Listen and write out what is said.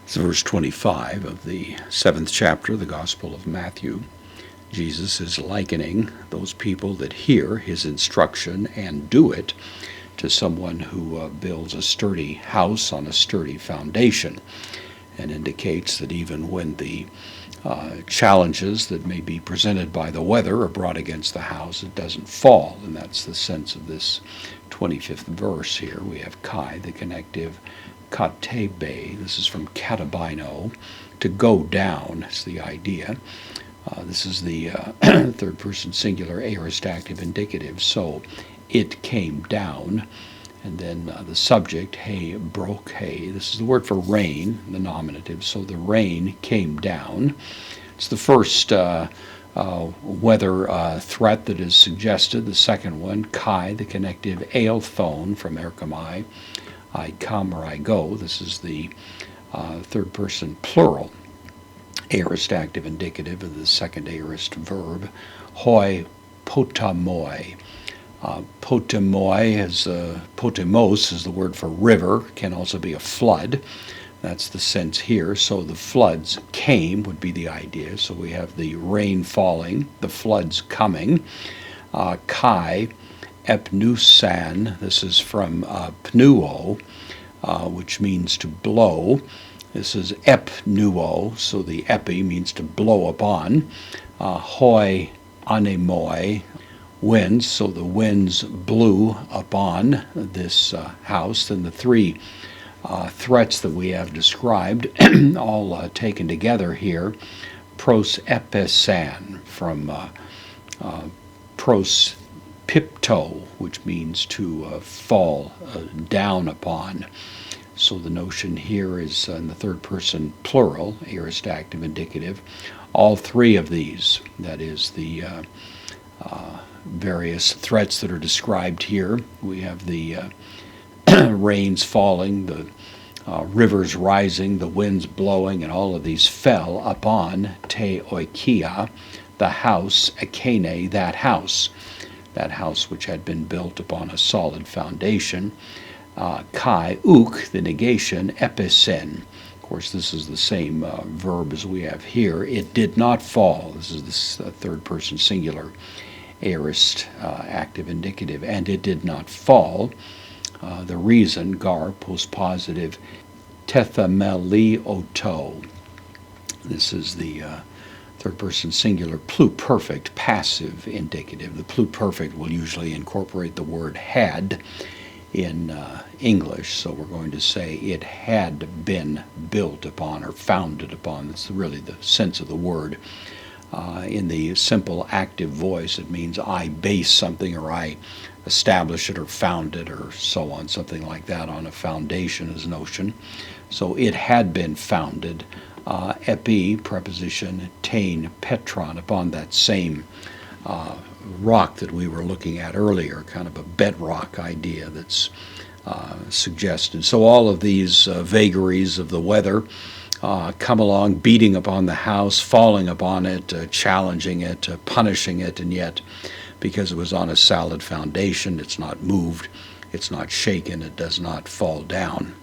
It's verse 25 of the 7th chapter of the Gospel of Matthew. Jesus is likening those people that hear his instruction and do it to someone who builds a sturdy house on a sturdy foundation, and indicates that even when the challenges that may be presented by the weather are brought against the house, it doesn't fall. And that's the sense of this 25th verse here. We have kai, the connective, katebe. This is from katabino, to go down. That's the idea. This is the third person singular aorist active indicative. So it came down. And then the subject, hey, broke, hey. This is the word for rain, the nominative. So the rain came down. It's the first weather threat that is suggested. The second one, kai, the connective, aelthone, from erkamai, I come or I go. This is the third person plural, aorist active indicative of the second aorist verb, hoi potamoi. Potamoi potemos is the word for river, can also be a flood. That's the sense here. So the floods came would be the idea. So we have the rain falling, the floods coming. Kai, epnusan, this is from pnuo, which means to blow. This is epnuo, so the epi means to blow upon. Hoi anemoi, winds, so the winds blew upon this house. And the three threats that we have described, all taken together here, pros episan, from pros pipto, which means to fall down upon. So the notion here is in the third person plural, aorist active indicative. All three of these, that is the various threats that are described here. We have the rains falling, the rivers rising, the winds blowing, and all of these fell upon te oikia, the house, ekene, that house which had been built upon a solid foundation. Kai, uk, the negation, episen. Of course, this is the same verb as we have here. It did not fall. This is the third person singular aorist active indicative, and it did not fall. The reason, gar, postpositive, tethamelioto. This is the third person singular pluperfect passive indicative. The pluperfect will usually incorporate the word had in English, so we're going to say it had been built upon or founded upon. That's really the sense of the word. In the simple active voice, it means I base something, or I establish it, or found it, or so on, something like that, on a foundation as notion. So it had been founded, epi, preposition, tain, petron, upon that same rock that we were looking at earlier, kind of a bedrock idea that's suggested. So all of these vagaries of the weather come along, beating upon the house, falling upon it, challenging it, punishing it, and yet, because it was on a solid foundation, it's not moved, it's not shaken, it does not fall down.